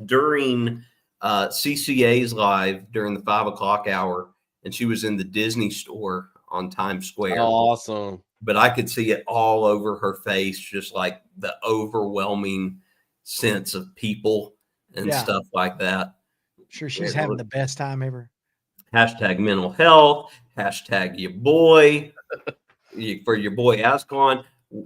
during CCA's live during the 5 o'clock hour. And she was in the Disney store on Times Square. Awesome. But I could see it all over her face, just like the overwhelming sense of people and stuff like that. Sure, she's having the best time ever. Hashtag mental health. Hashtag your boy. For your boy Ascalon.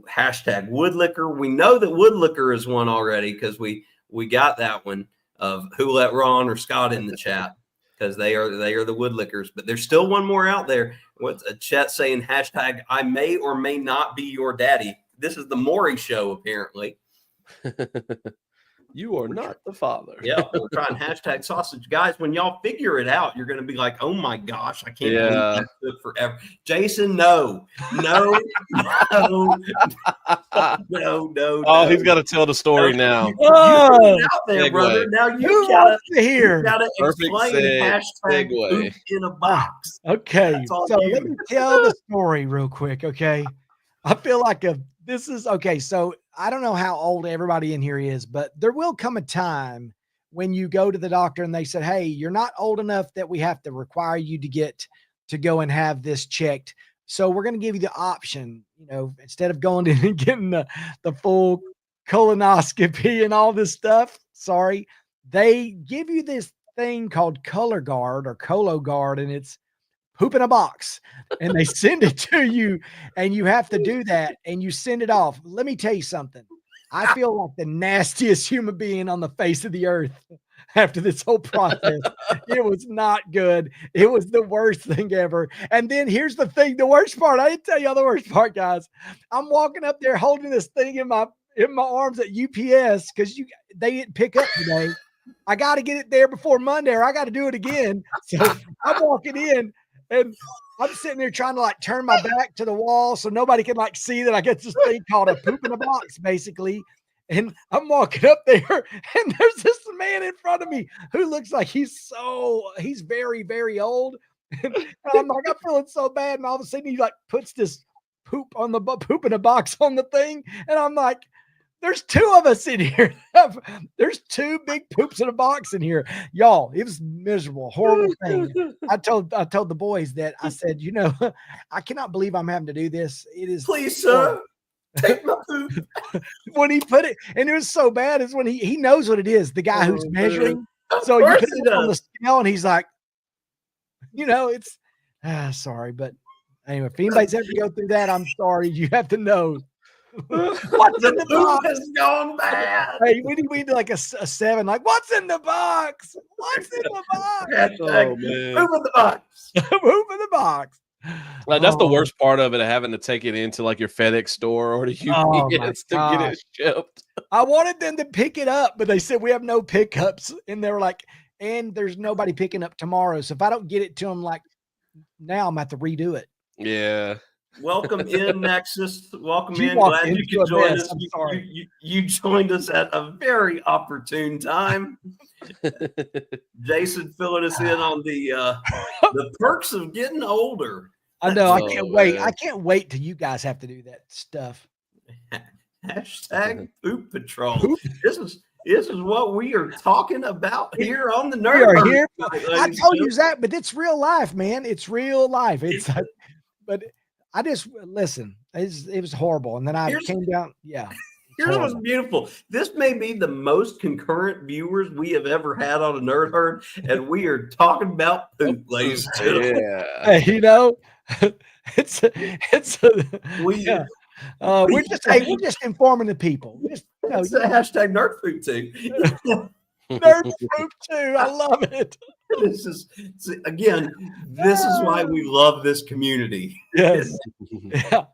Hashtag Woodlicker. We know that Woodlicker is one already because we got that one of who let Ron or Scott in the chat. Because they are the Woodlickers, but there's still one more out there. What's a chat saying? Hashtag I may or may not be your daddy. This is the Maury show, apparently. You are not the father. Yeah, we're trying hashtag sausage. Guys, when y'all figure it out, you're going to be like, oh my gosh, I can't believe that took forever. Jason, no. No. Oh, he's got to tell the story now. You put it out there, brother. Now you got to explain hashtag poop in a box. Okay, so let me tell the story real quick, okay? I feel like this is okay. So I don't know how old everybody in here is, but there will come a time when you go to the doctor and they said, hey, you're not old enough that we have to require you to go and have this checked. So we're going to give you the option, instead of going in and getting the full colonoscopy and all this stuff. Sorry. They give you this thing called Cologuard or Cologuard, and it's poop in a box, and they send it to you, and you have to do that, and you send it off. Let me tell you something. I feel like the nastiest human being on the face of the earth after this whole process. It was not good. It was the worst thing ever. And then here's the thing, the worst part. I didn't tell y'all the worst part, guys. I'm walking up there holding this thing in my arms at UPS because they didn't pick up today. I got to get it there before Monday, or I got to do it again. So I'm walking in. And I'm sitting there trying to turn my back to the wall so nobody can see that I get this thing called a poop in a box, basically. And I'm walking up there, and there's this man in front of me who looks like he's very, very old. And I'm like, I'm feeling so bad. And all of a sudden he puts this poop in a box on the thing. And I'm like, there's two of us in here. There's two big poops in a box in here. Y'all, it was miserable, horrible thing. I told the boys that I said, I cannot believe I'm having to do this. It is. Please, sir, take my poop. When he put it, and it was so bad, is when he knows what it is, the guy who's measuring. So you put it on the scale, and he's like, it's sorry. But anyway, if anybody's ever go through that, I'm sorry. You have to know. What's in The the poop box? has gone bad. Hey, we need like a 7. Like, what's in the box? What's in the box? Hashtag Oh man. poop in the box. Move in the box. That's the Oh, worst part of it, having to take it into like your FedEx store or the Oh, my UPS to get it shipped. I wanted them to pick it up, but they said we have no pickups, and they were like, and there's nobody picking up tomorrow. So if I don't get it to them like now, I'm gonna have to redo it. Yeah. Welcome in, Nexus. Welcome You in. walked Glad you into could a join mess. us. I'm sorry. You joined us at a very opportune time. Jason filling us in on the perks of getting older. I know. I Oh, can't wait. man. I can't wait till you guys have to do that stuff. Hashtag poop patrol. This is what we are talking about here on the We Nerd are Herd here. tonight, I ladies told and you that, but it's real life, man. It's real life. It's like, but I just listen. It was horrible, and then I Here's- came down. Yeah. Here's what's horrible. beautiful. This may be the most concurrent viewers we have ever had on a Nerd Herd, and we are talking about poop, ladies and gentlemen. Yeah. Hey, you know, it's We yeah. We're just informing the people. Just, it's the hashtag nerd poop too. nerd poop too. I love it. This is why we love this community. Yes. Yeah.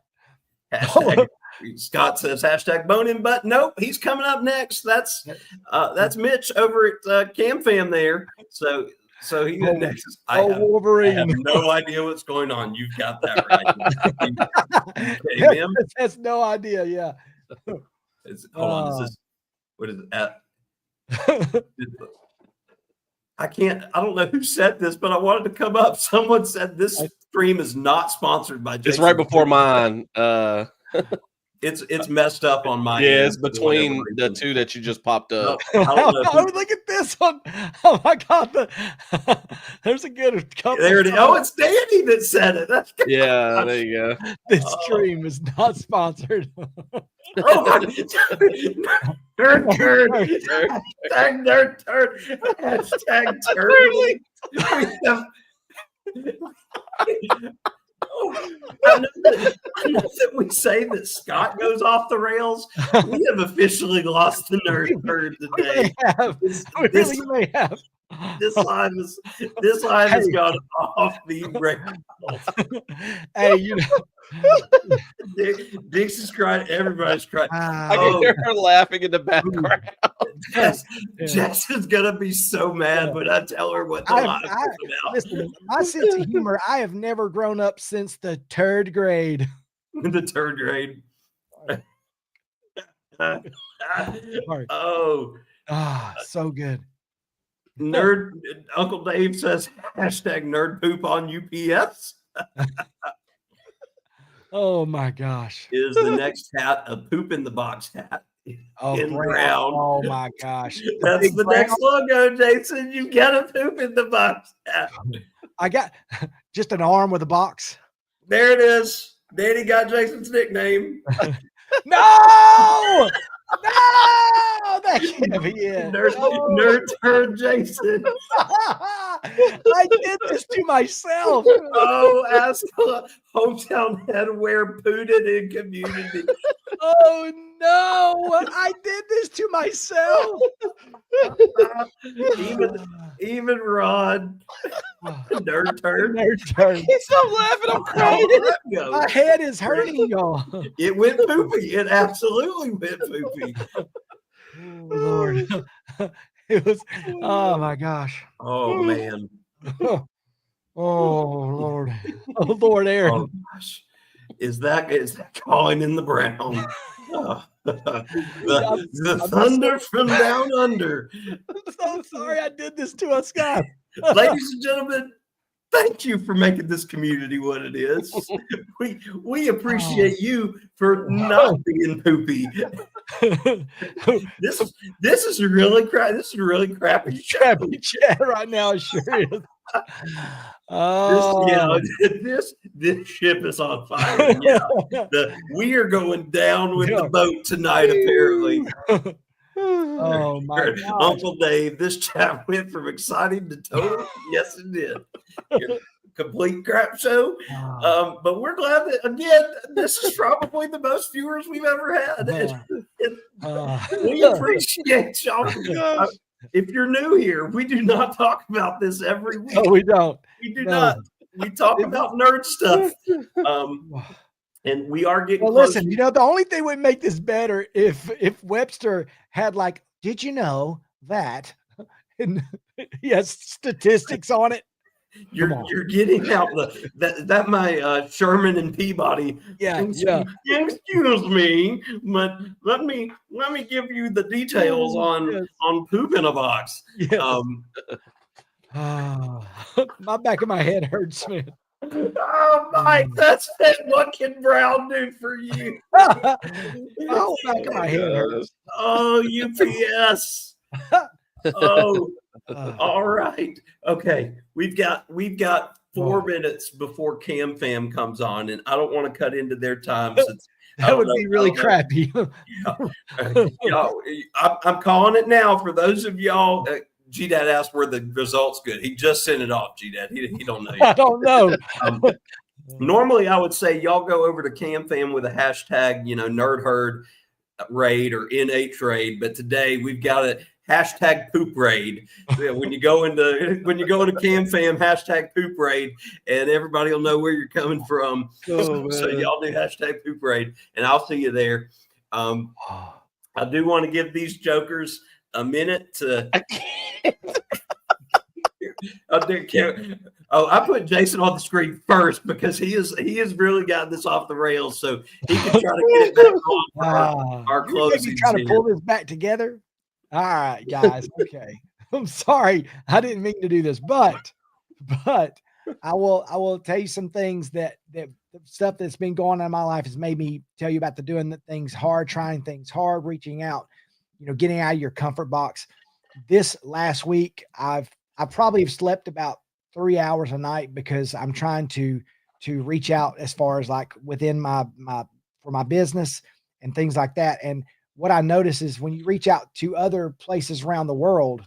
Hashtag, Scott says hashtag bone in butt. Nope, he's coming up next. That's Mitch over at Cam Fam there. So he's next. I have Wolverine. no idea what's going on. You've got that right. Okay, ma'am. Has no idea. Yeah. Hold on. Is this what is it? I don't know who said this, but I wanted to come up. Someone said this stream is not sponsored by Jason. It's right before mine. It's messed up on my Yeah, end it's for between whatever the reason. two that you just popped up. I don't know Oh, who- look at this one. Oh my God. There's a good couple. There it is. Oh, it's Danny that said it. That's good. Yeah, there you go. This stream is not sponsored. Oh my nerd turd. Hashtag nerd turd. Hashtag turd. I know that we say that Scott goes off the rails. We have officially lost the nerd herd We today. may have. We This- really may have. This line has gone off the rails. Hey, you know. Dix is crying. Everybody's crying. I Oh. can hear her laughing in the background. Yes, Yeah. Jackson's gonna be so mad when I tell her what the I- line is about. Listen, my sense of humor, I have never grown up since the 3rd grade. In the 3rd grade. Sorry. Oh, Ah, so good. nerd. Uncle Dave says hashtag nerd poop on UPS Oh my gosh. is the next hat, a poop in the box hat. Oh, In brown. brown. Oh my gosh. That's Big the brown. next logo, Jason. You got a poop in the box hat. I got just an arm with a box. There it is. Danny got Jason's nickname. No! No! That can't be it. Nerd, No. nerd turd Jason. I did this to myself. Oh, ask hometown headwear pooted in community. Oh no! I did this to myself. Even Rod, nerd turd. Nerd turd. Stop laughing. I'm crying. Oh, let go. My head is hurting, y'all. It went poopy. It absolutely went poopy. Oh, Lord. It was, oh my gosh. Oh man. Oh Lord. Oh Lord, Aaron. Oh gosh. Is that calling in the brown? Oh. the thunder from down under. I'm so sorry I did this to us, guys. Ladies and gentlemen, thank you for making this community what it is. We appreciate you for not being poopy. This is really This is really crappy. Crappy chat right now, it sure is. Oh, This ship is on fire. Yeah, we are going down with the boat tonight. Apparently, oh my God. Uncle Dave. This chat went from exciting to total. Yes, it did. complete crap show. Ah. But we're glad that, again, this is probably the most viewers we've ever had. We appreciate y'all. Gosh. If you're new here, we do not talk about this every week. No, we don't. We do No. not. We talk about nerd stuff. And we are getting Well, close. listen, you know, the only thing would make this better if Webster had like, did you know that? And he has statistics on it. You're getting out that my Sherman and Peabody. Yeah. Excuse me, but let me give you the details on poop in a box. Yes. My back of my head hurts, man. Oh, Mike, that's what can Brown do for you? My whole back of my head hurts. Oh, UPS. Oh, all right. Okay, we've got 4 minutes before Cam Fam comes on, and I don't want to cut into their time. Since That would be really crappy. Y'all, I'm calling it now for those of y'all. G-Dad asked were the results good. He just sent it off, G-Dad. He don't know yet. I don't know. Normally, I would say y'all go over to Cam Fam with a hashtag, Nerd Herd Raid or NH Raid. But today we've got a hashtag Poop Raid. When you go into Cam Fam, hashtag Poop Raid, and everybody will know where you're coming from. So y'all do hashtag Poop Raid, and I'll see you there. I do want to give these jokers a minute to. I put Jason on the screen first because he has really gotten this off the rails, so he can try to get it back on for our closing. Try to pull this back together. All right, guys. Okay, I'm sorry, I didn't mean to do this, but I will tell you some things that the stuff that's been going on in my life has made me tell you about doing the things hard, trying things hard, reaching out, getting out of your comfort box. This last week, I probably have slept about 3 hours a night because I'm trying to reach out as far as like within for my business and things like that. And what I notice is when you reach out to other places around the world,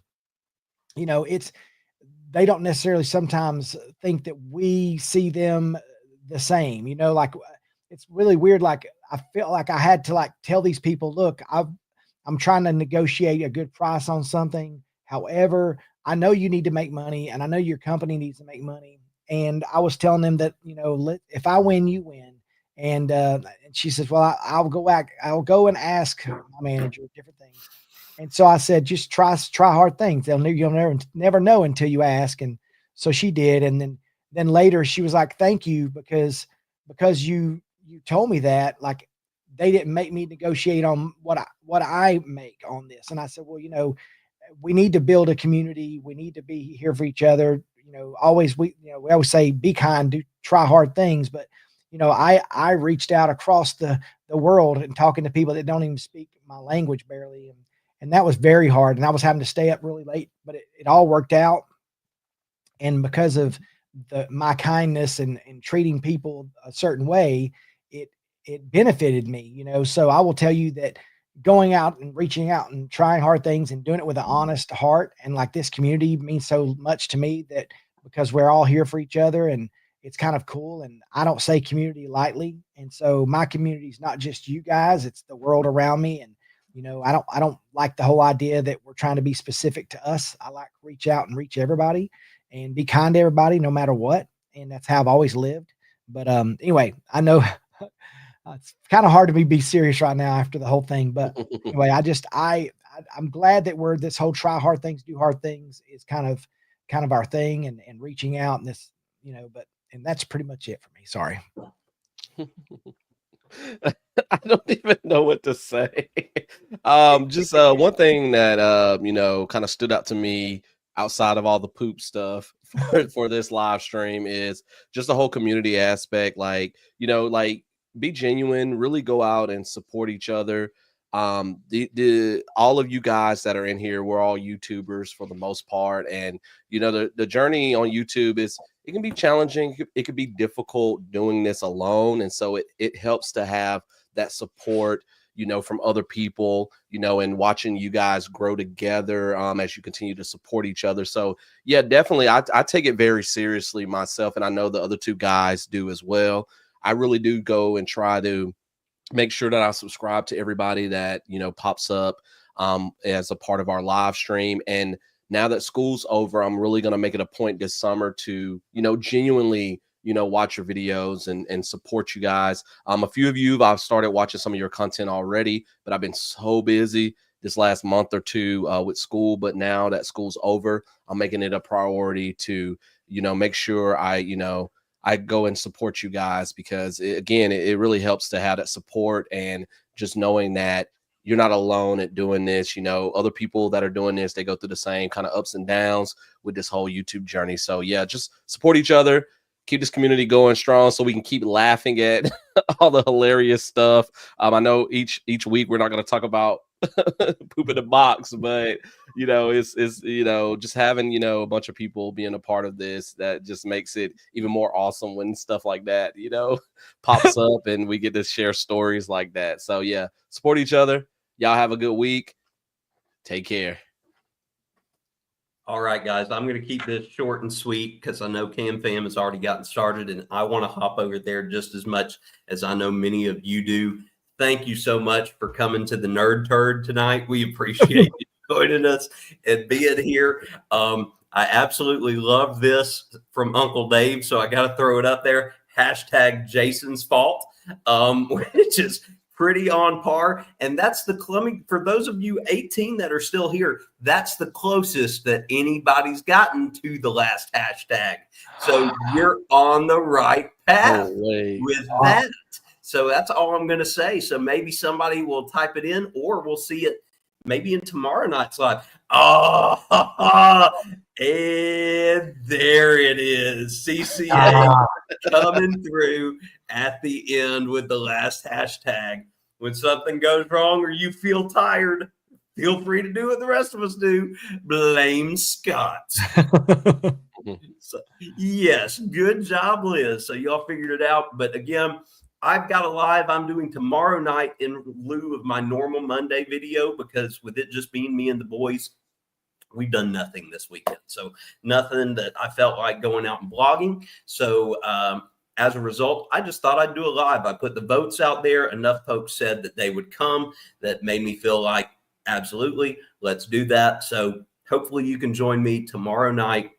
they don't necessarily sometimes think that we see them the same, like it's really weird. Like I felt like I had to like tell these people, look, I'm trying to negotiate a good price on something. However, I know you need to make money and I know your company needs to make money. And I was telling them that, if I win, you win. And she says, well, I'll go and ask my manager different things. And so I said, just try hard things. You'll never know until you ask. And so she did. And then later she was like, thank you, because you told me that, like, they didn't make me negotiate on what I make on this. And I said, well, we need to build a community. We need to be here for each other. We always say, be kind, try hard things. But, I reached out across the world and talking to people that don't even speak my language barely. And that was very hard. And I was having to stay up really late, but it all worked out. And because of my kindness and treating people a certain way, it benefited me, so I will tell you that going out and reaching out and trying hard things and doing it with an honest heart, and like this community means so much to me, that because we're all here for each other and it's kind of cool. And I don't say community lightly. And so my community is not just you guys, it's the world around me. And, I don't like the whole idea that we're trying to be specific to us. I like to reach out and reach everybody and be kind to everybody, no matter what. And that's how I've always lived. But anyway, I know it's kind of hard to be serious right now after the whole thing. But anyway, I'm glad that this whole try hard things, do hard things is kind of our thing, and reaching out and this, and that's pretty much it for me. Sorry. I don't even know what to say. Just one thing that kind of stood out to me outside of all the poop stuff for this live stream is just the whole community aspect. Like, be genuine, really go out and support each other. All of you guys that are in here, we're all YouTubers for the most part. And, the journey on YouTube it can be challenging. It could be difficult doing this alone. And so it helps to have that support, you know, from other people, you know, and watching you guys grow together as you continue to support each other. So yeah, definitely. I take it very seriously myself, and I know the other two guys do as well. I really do go and try to make sure that I subscribe to everybody that, you know, pops up as a part of our live stream. And now that school's over, I'm really going to make it a point this summer to, you know, genuinely, you know, watch your videos and support you guys. A few of you, I've started watching some of your content already, but I've been so busy this last month or two with school. But now that school's over, I'm making it a priority to, you know, make sure I go and support you guys, because it really helps to have that support, and just knowing that you're not alone at doing this. You know, other people that are doing this, they go through the same kind of ups and downs with this whole YouTube journey. So yeah, just support each other, keep this community going strong so we can keep laughing at all the hilarious stuff. I know each week we're not going to talk about poop in the box, but you know, it's you know, just having, you know, a bunch of people being a part of this, that just makes it even more awesome when stuff like that, you know, pops up and we get to share stories like that. So yeah, support each other. Y'all have a good week. Take care. All right, guys, I'm going to keep this short and sweet because I know Cam Fam has already gotten started, and I want to hop over there just as much as I know many of you do. Thank you so much for coming to the Nerd Turd tonight. We appreciate you joining us and being here. I absolutely love this from Uncle Dave, so I got to throw it up there. Hashtag Jason's fault, which is pretty on par. And that's for those of you 18 that are still here, that's the closest that anybody's gotten to the last hashtag. So you're on the right path with that. So that's all I'm going to say. So maybe somebody will type it in, or we'll see it maybe in tomorrow night's live. Oh, and there it is. CCA coming through at the end with the last hashtag. When something goes wrong or you feel tired, feel free to do what the rest of us do. Blame Scott. So, yes, good job, Liz. So y'all figured it out. But again, I've got a live I'm doing tomorrow night in lieu of my normal Monday video, because with it just being me and the boys, we've done nothing this weekend. So nothing that I felt like going out and blogging. So as a result, I just thought I'd do a live. I put the votes out there. Enough folks said that they would come. That made me feel like, absolutely, let's do that. So hopefully you can join me tomorrow night.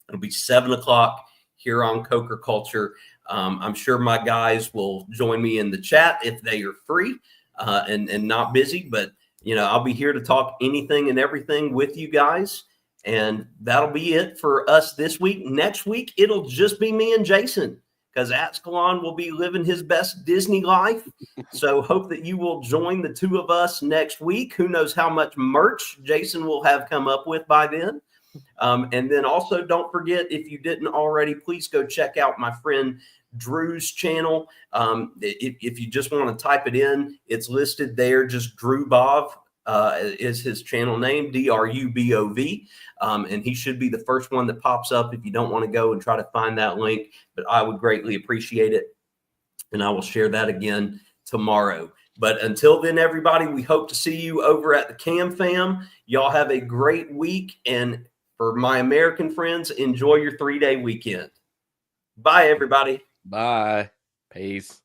It'll be 7 o'clock here on Coker Culture. I'm sure my guys will join me in the chat if they are free and not busy. But, you know, I'll be here to talk anything and everything with you guys. And that'll be it for us this week. Next week, it'll just be me and Jason, because Ascalon will be living his best Disney life. So hope that you will join the two of us next week. Who knows how much merch Jason will have come up with by then. And then also don't forget, if you didn't already, please go check out my friend Drew's channel. If you just want to type it in, it's listed there. Just Drew Bov is his channel name, DRUBOV. And he should be the first one that pops up if you don't want to go and try to find that link. But I would greatly appreciate it. And I will share that again tomorrow. But until then, everybody, we hope to see you over at the Cam Fam. Y'all have a great week. And for my American friends, enjoy your 3-day weekend. Bye, everybody. Bye. Peace.